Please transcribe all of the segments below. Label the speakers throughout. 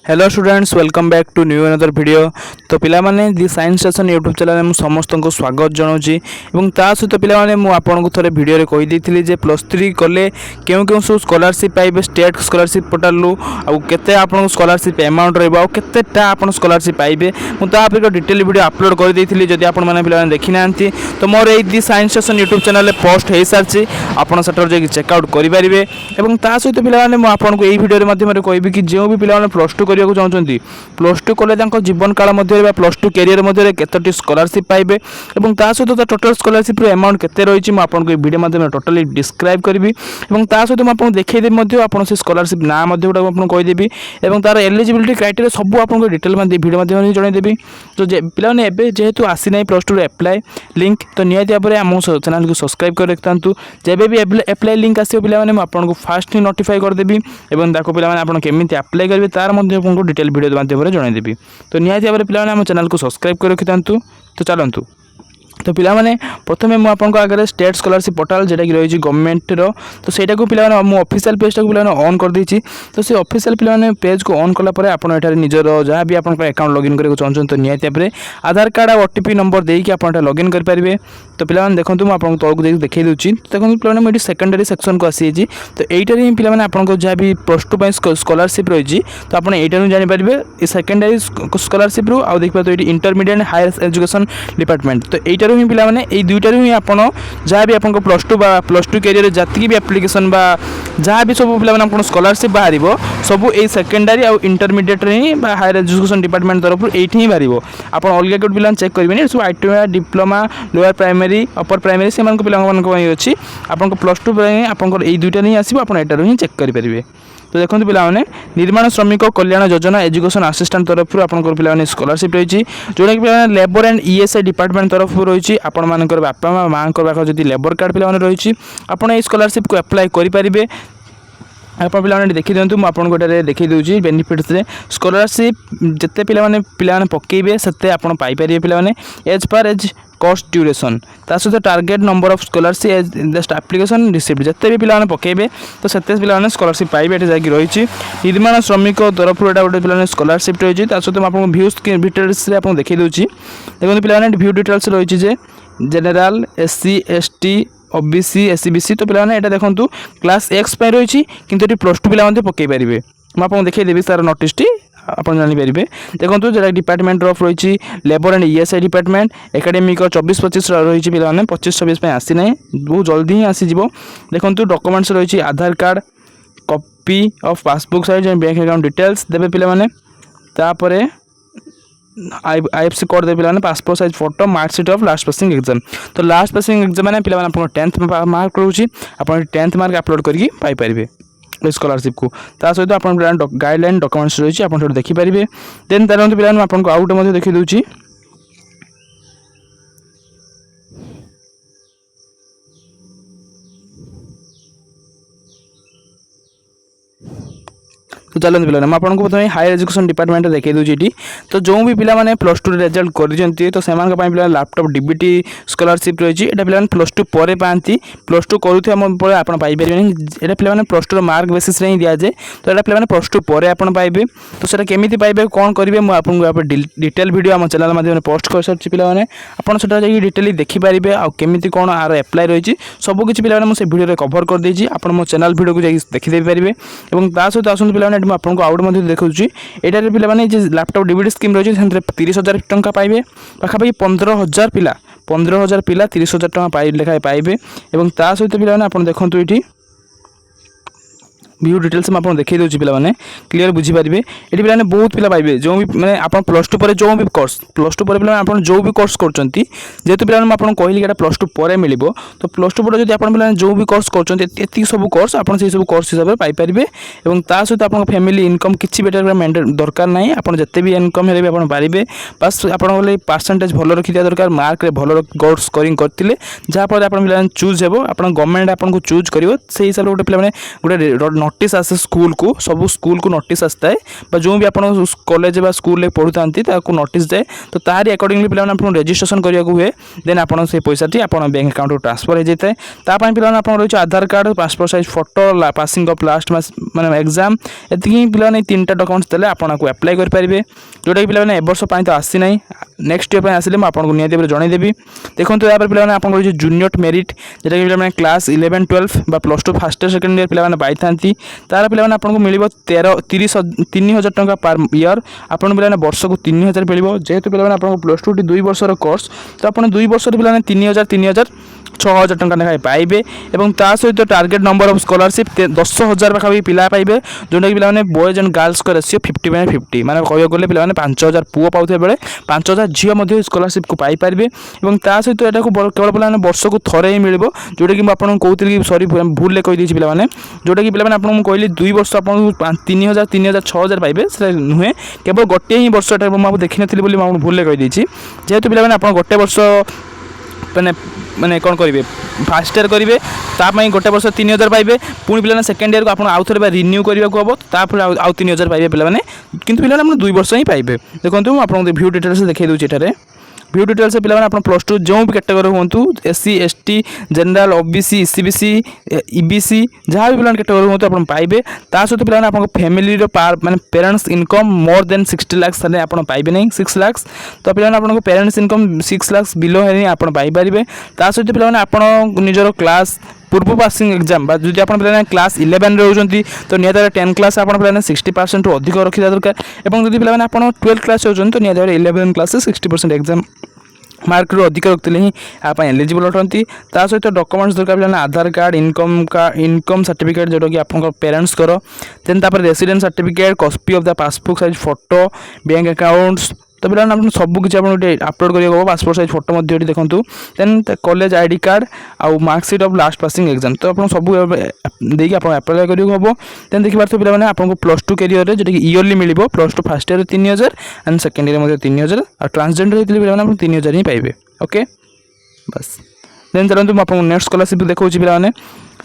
Speaker 1: Hello students welcome back to new another video. तो पिला माने the science station YouTube channel में समस्त को स्वागत जनाऊँगी और ता सहित पिला माने मु आपनको थोड़े वीडियो रे कहि देथिली जे +3 कले केउ केउ सब स्कॉलरशिप पाइबे स्टेट स्कॉलरशिप पोर्टल रु आ केते आपन स्कॉलरशिप अमाउंट रहबो आ केतेटा आपन स्कॉलरशिप पाइबे मु ता पर डिटेल वीडियो अपलोड कर देथिली। जदि आपन माने पिला माने देखि नांती तो मोर ए the science station YouTube channel post हे सारछि आपन सटर जे चेक आउट करि परिबे। एवं ता सहित पिला माने मु आपनको ए वीडियो रे माध्यम रे कहबी कि जो भी पिला माने +2 करिया चाहते +2 कले जीवन काल मध्य +2 कैरियर मध्य केतोटी स्कॉलरशिप पाइबे और ता सहित टोटल स्कॉलरशिप अमाउंट केते रही मैं आपको वीडियो माध्यम टोटली डिस्क्राइब करी और ता सहित मुझे देखईदेवी आप स्कॉलरशिप ना आपको कहीदेवी और तार एलिजिबिलिटी क्राइटेरिया सब आपको डिटेल वीडियो माध्यम जनईदेवी। तो पे जेहेतु आसी ना +2 एप्लाय लिंक तो निहती भाव में आम चैनल को सब्सक्राइब कर रखता जब भी एप्लाय लिंक आसो पे आपको फास्ट ही नोटिफाई करदेवी और पे केमी अप्लाई करेंगे तार आपको डिटेल वीडियो माध्यम जनईदेवी। तो निहती भाव में पे आम चैनल को सब्सक्राइब कर रखि था। तो चलतु तो पिला माने प्रथमे मु आपन को आगे स्टेट स्कॉलरशिप पोर्टल जेटा कि रही गवर्नमेंट रो तो सेटा को पिला माने मु ऑफिशियल पेज को पिला माने ऑन कर देछि। तो से ऑफिशियल पिला माने पेज को ऑन कला परे आपन एठारे निजर जहाँ भी आपन अकाउंट लॉगिन करे चाहछन तो निहती भाव आधार कार्ड और ओटीपी नंबर दे कि आपन लॉगिन कर पारिबे। तो पिला माने देखंतु मु आपन तळको देखै दोछि देखंतु पिला माने सेकेंडरी सेक्शन को आसी छि। तो एटारे ही पिला माने आपन को जहाँ भी +2 पय स्कॉलरशिप रही तो आपन एटारे जानि पारिबे ए सेकेंडरी स्कॉलरशिप रो आ देखबा तो एटी इंटरमीडिएट हायर एजुकेशन डिपार्टमेंट तो एटारे ही पिला माने ए दुईटारू ही आपन जहाँ भी आपन +2 कैरियर जति भी एप्लिकेशन बा जहाँ भी सब पिला माने आपन स्कॉलरशिप बाहर सब ए सेकेंडरी आ इंटरमीडिएट ही हायर एजुकेशन डिपार्टमेंट तरफ एठी ही बाहर आपन अलग कोड पिला चेक करिबेनी सब ITI diploma lower primary upper primary से मान को पिला मान को अछि आपन को +2 आपन ए दुईटा ही आसीबो आपन एटारू ही चेक करि परिबे। तो देखो पे निर्माण श्रमिक कल्याण योजना एजुकेशन असिस्टेंट तरफ आपंकर पे स्कॉलरशिप रही जोटा कि पे लेबर एंड ईएसआई डिपार्टमेंट तरफ रही आपण बापा माँ पाखे जब लेबर कार्ड पे रही आपड़ स्कॉलरशिप को अप्लाई करेंगे। आप पे देखी दिखाँ मुझे गोटे देखी दूसरी बेनिफिट्स स्कॉलरशिप जिते पे पकेबे से आप पाइपर पे as per as cost duration ता सहित target number of scholarship as just application received जिते भी पे पकेबे तो से पे स्कॉलरशिप पाइबे ये जाकि रही निर्माण श्रमिक तरफ गोटे पे स्कॉलरशिप रही सहित मुझे भ्यूज डिटेल्स देखी दूसरी देखो पे भ्यू डिटेल्स रही general SC ST OBC SCBC तो पे देखो क्लास एक्स पे रही किंतु +2 पे पकई पारे मुझे देखदेवी तार नोटिस आप जानीपर देखो जो डिपार्टमेंट ऑफ रही labour and ESI department academic 24-25 रही पे 25-26 आसी ना बहुत जल्दी ही आसीज। देखो डॉक्यूमेंट्स रही Aadhaar card copy of passbook size and bank account details देवे पे आईएफसी कोड दे पे passport size photo marksheet of last passing exam तो लास्ट पासिंग एग्जाम पे 10th मार्क रोचे आप 10th मार्क अपलोड करके पाइपर स्कॉलरशिप को ता सहित आप गाइडलाइन डॉक्यूमेंट्स रही आप देखिपारे। देन तरह पे आपको आउट देखी दूसरी तो चलते पे मुझे प्रथम हायर एजुकेशन डिपार्टमेंट देखी दूसरी तो जो भी पिला माने +2 रिजल्ट कर तो से पे लैपटॉप डीबीटी स्कॉलरशिप रही है पे +2 पर पाती +2 करूँ आप पाइपर ये पे +2 मार्क बेसिस ही दि जाए तो ये पे +2 पर आप पाइबे। तो सर केमी पाइबे कौन करेंगे मुझे डिटेल वीडियो आम चैनल माध्यम पोस्ट कर सारी पे आपड़ी डिटेली देखिपारे आमी कौन आर एप्लाय रही सबकि पे मुझे वीडियो कवर कर देती आप मो चैनल वीडियो को देखिदे पारे और सहित आसत पे आपको आउट देखुँ यहाँ पे लैपटॉप डीबीडी स्कीम रही है 30,000 टंका पाइबे पाखापाखि 15,000 पिला 30,000 टंका लेखाएं पाइबे और सहित पे आप देखो ये व्यू डिटेल्स में आपको देखी दूसरी पे क्लीयर बुझीपारे ये पे बहुत पिला पाइबे जो भी मैंने आप +2 पर जो भी कोर्स +2 पर पे आप जो भी कोर्स करते जेहेतु पे आपको कहली कि +2 पर मिल तो +2 पर जब आप जो भी कोर्स करते सब कोर्स आप सब कोर्स हिसाब से पाइपर और सहित आप फैमिली इनकम किसी बेटर दरकार ना आप जिते भी इनकम है आप पारे बस आप परसेंटेज भल रखी दरकार मार्क भल गोल स्कोरिंग करते जहाँफल आप चूज हे आप गवर्नमेंट आपको चूज कर हिसाब से गोटे पे गोटे नोटिस आसे स्कूल को सब स्कूल को नोटिस आसता है जो भी आप कॉलेज बा स्कूल पढ़ुता नोटिस जाए तो तारी अकॉर्डिंगली पे आपको रजिस्ट्रेशन करने हुए देन आप पैसाटी आप बैंक अकाउंट को ट्रांसफर हो जाए तापाई पे रही Aadhaar card passport size photo passing of last माने एग्जाम ये पे 3टा डॉक्यूमेंट्स देले आपको अप्लाई करेंगे जोटा कि पे वर्ष तो आसी ना नेक्स्ट ईयर आसिले आपको निहती जनईदेवी देखो यहाँ पर पे आप जूनियर मेरिट जोटा कि पे class 11 12 plus two first year second year पे पाई तार पे आपको मिल 3000 टंका पर ईयर आपको पे वर्ष को 3000 मिल जेहेतु पे आपको प्लस टू 2 वर्षर कोर्स तो आप 2 वर्ष पे 3000 6000 टंका लेखाएं पाइबे और ता सहित टार्गेट नंबर ऑफ स्कॉलरशिप 10,000 पाखापाखि पिला पाइबे जोटा कि पे बॉयज एंड गर्ल्स को रेशियो 50/50 माने कह गले पे 5000 पुओ पाउथे बेले 5000 झील स्कॉलरशिप को पाई पारिबे और ता सहित एटा को केवल पे वर्ष को थरे ही मिल जोटा कि आपको कहती सॉरी भूल कही देछि पे जोटा कि पे आपको कहली 2 वर्ष आपको 3000 6000 पाइबे से नुहे केवल गोटे ही वर्ष मुझे देखी नी भूल कही देछि जेहेतु पे आप गोटे वर्ष मैंने मैंने कौन करेंगे फास्ट ईयर करेंगे तापाई गोटे वर्ष 3000 पाइबे पुणी पे सेकेंड ईयर को आप आउ थे रिन्यू करने को हम तापर आउ 3000 पाइबे पे कितु पे 2 वर्ष ही पाइबे देखो आपको व्यू डिटेल्स देखिए दूसरी एठारे व्यू डिटेल्स पे आप प्लस टू जो भी कैटेगरी हूँ SC ST general OBC ECBC EBC जहाँ भी पे कैटेगरी हूँ आप पाइबे ता सहित पे आप फैमिली माने parents income more than 60 lakh आप पाइबे नहीं 6 लाख तो पे आपको पेरेंट्स इनकम 6 लाख बिलो है आप पाइपर ता सहित पे आप निजर क्लास पूर्व पासिंग एग्जाम जो आप क्लास 11 रोचे तो निहत 10 क्लास आप 60% अधिक रखा दरकार और जब पे आप 12 क्लास होती तो निहत 11 क्लास 60% एग्जाम मार्क रू अधिक रखते ही आप एलिजिबल अटंती ता सहित डॉक्यूमेंट्स दरकार पे आधार कार्ड इनकम सर्टिफिकेट जोटा कि आप पेरेंट्स कर then residence certificate copy of the passbook size photo bank accounts तो पे आप सबकि अपलोड करेंगे पासपोर्ट साइज फोटो देखूँ देन कॉलेज आईडी कार्ड आउ marksheet of last passing exam तो आप सब देखिए आप अप्लाई करेंगे हम देन देखिए पे आपको प्लस टू कैरियर जो कि yearly mill plus two first year 3000 and second year 3000 और ट्रांसजेंडर होते पे आप 3000 ही पाइबे ओके बस देन चलते आपको नेक्स्ट स्कॉलरशिप देखा पे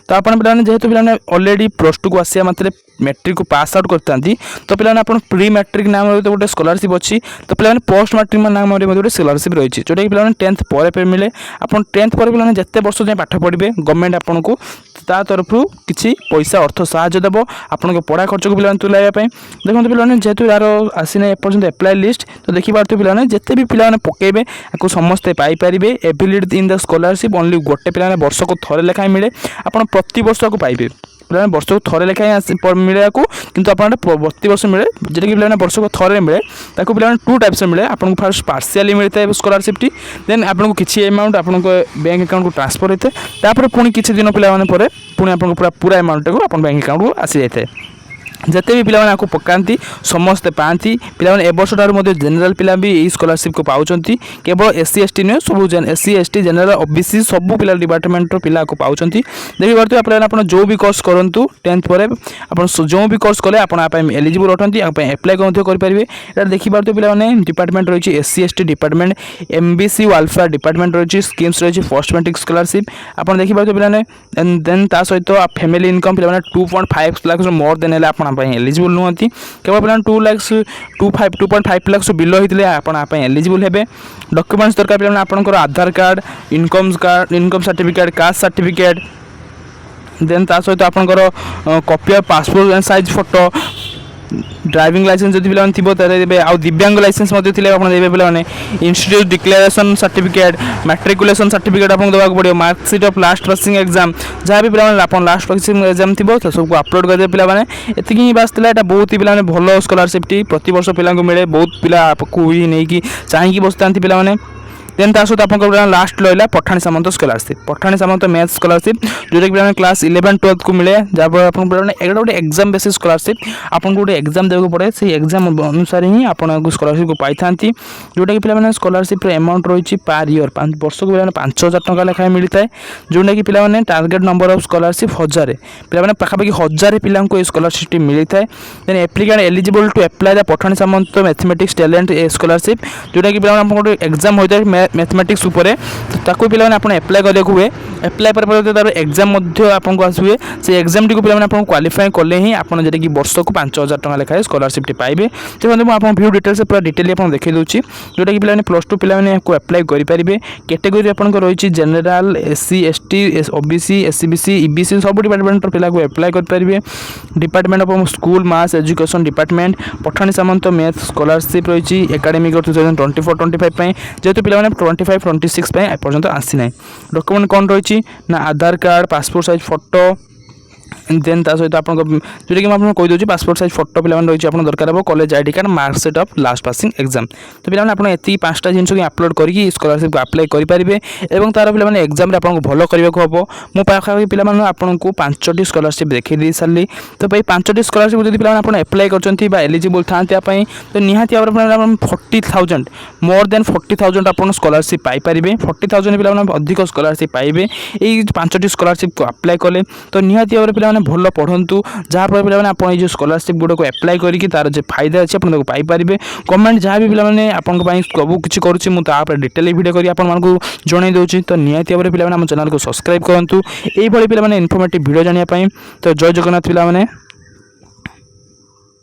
Speaker 1: तो आप पे जेहेतु पे ऑलरेडी प्लस टू को आसिया मात्रे मैट्रिक को पास आउट करते तो पे आप प्री मैट्रिक नाम गोटे स्कॉलरशिप अच्छी तो पे पोस्ट मैट्रिक नाम गोटे स्कॉलरशिप रही है जोटा कि पे 10th पर मिले आप 10th पर पे जिते वर्ष जाए पाठ पढ़े गवर्नमेंट आपको ता तरफ किसी पैसा अर्थ साहय देव आपण पढ़ा खर्च को पे तुलाइवाई देखो पे जेहेतु यार आसीना एपर्यंत एप्लाई लिस्ट तो देखिए पे जिते भी पे पकेबे आपको समस्ते Piper ability in the scholarship only गोटे पे वर्ष को थरे लेखाएं मिले आप प्रति वर्ष को पाइबे पे वर्ष को थरे लेखाएं मिले किंतु आप प्रति वर्ष मिले जोटा कि पे वर्ष को थरे मिले ताको पे 2 टाइप्स मिले आपको फास्ट पार्शियली मिलता है स्कॉलरशिप टी देन आपको किसी अमाउंट आप बैंक अकाउंट को ट्रांसफर होता है तापर पुणी किसी दिन पे पुणी आप पूरा अमाउंट को आप बैंक अकाउंट को आसी जाए जिते भी पिला आपको पकाती समस्ते पाती पिला ए वर्ष ठार जेनेल पिला भी यही स्कॉलरशिप को पाँच केवल SC ST नुहे सब SC ST जनरल OBC सब पिला डिपार्टमेंट पिला को पाँच देखिए पारे आप जो भी कोर्स करूँ 10th पर आप जो भी कोर्स कले आप एलिजिबल अटंती एप्लाई करेंगे यहाँ देखिए पे डिपार्टमेंट रही SC ST department MBC alpha department रही स्कीम्स रही पोस्ट मैट्रिक स्कॉलरशिप आप देखिए पे देन ता सहित फैमिली इनकम पे 2.5 लाख मोर देन आप एलिजिबल नुहति केवल पे 2.5 लाख बिलो होते आप एलिजिबल हे डॉक्यूमेंट्स दरकार पे आपंकर Aadhaar card income certificate caste certificate then ता सहित आपंकर copy of passport size photo driving licence जब पे थी आउ दिव्यांग लाइसेंस देते पे institute declaration certificate matriculation certificate आपको देवाक पड़ो marksheet of last passing exam जहाँ भी पे लास्ट पासिंग एग्जाम थी सबको अपलोड करदे पे ही बास यहाँ बहुत ही पे भल स्कॉलरशिप टी प्रति वर्ष पिला मिले बहुत पिला ही नहीं चाहिए बसता पे देन ता सहित आप लास्ट रहा पठाणी सामंत स्कॉलरशिप पठाणी सामंत मैथ स्कॉलरशिप जोटा कि क्लास 11 12 को मिले जहाँ आप गोटे एग्जाम बेसिस स्कॉलरशिप आपको गोटे एग्जाम देवाक पड़े से एग्जाम अनुसार ही आप स्कॉलरशिप को पाई था जोटा कि पे स्कॉलरशिप अमाउंट रही पार ईयर वर्ष को पे 5000 टंका लेखाएं मिलता है जोटा कि पे टार्गेट नंबर ऑफ स्कॉलरशिप 1000 पे पाखापाखि 1000 पिला को स्कॉलरशिप मिलता है then applicant eligible to apply the Pathani Samanta mathematics talent scholarship जोटा कि पे गोटे एग्जाम होता है मैथमेटिक्स उपरे तो ताकू पिला माने आपण अप्लाई करिया हुए अप्लाई पर तार एग्जाम मध्य आपको आसुए से एग्जाम टी को पिला माने आपण क्वालिफाई कले ही आपण जेटा कि वर्ष को 5000 टका लेखाए स्कॉलरशिप टी पाइबे। तो बंधु मैं आपन व्यू डिटेल्स पूरा डिटेल आपन देखै दोछि जोटा कि पिला माने प्लस 2 पिला माने को अप्लाई करि परिबे। कैटेगरी आपन को रहिछि general SC ST OBC SEBC EBC सब डिपार्टमेंट पिला को अप्लाई कर परिबे। Department of school mass education department Pathani Samanta math scholarship रहिछि एकेडमिक 2024-25 पई जेतु पिला माने 25-26 पई पर्यंत आसी नै। डॉक्यूमेंट कोन रहिछि ना Aadhaar card passport size photo then ता सहित आपन जोटा कि मैं कहि दोछि पासपोर्ट साइज फोटो पिला रही आपन दरकार हो college ID card marksheet of last passing exam. तो पिला आपन एति पांचटा जिंस को अपलोड करके स्कॉलरशिप को अप्लाई करि परिबे एवं तार पिला एग्जाम रे आपन को भलो करबा को हबो। मो पाखा पिला आपन को 5टी स्कॉलरशिप देखै दी सारली। तो भाई 5टी स्कॉलरशिप जदि पिला आपन अप्लाई करचंती बा एलिजिबल थांते पई तो निहाती आपन 40,000 मोर देन 40,000 आपन स्कॉलरशिप पाई परिबे। 40,000 पिला अधिक स्कॉलरशिप पाइबे एई 5टी स्कॉलरशिप को अप्लाई कले। तो निहाती पिला भल पढ़ंतु जहाँ पर पिला आपन जो स्कॉलरशिप गुड़ा को अप्लाई करके तार जो फायदा अच्छे आपन पाई पारिबे। कमेंट जहाँ भी पिला आपन पई सब किछि करूछि मु ता पर डिटेल वीडियो करी आपन मानकु जणाई दोछि। तो निहाती भाबरे पिला हम चैनल को सब्सक्राइब करंतु एई भली पिला इन्फॉर्मेटिव वीडियो जानिया पई। तो जय जगन्नाथ पिला।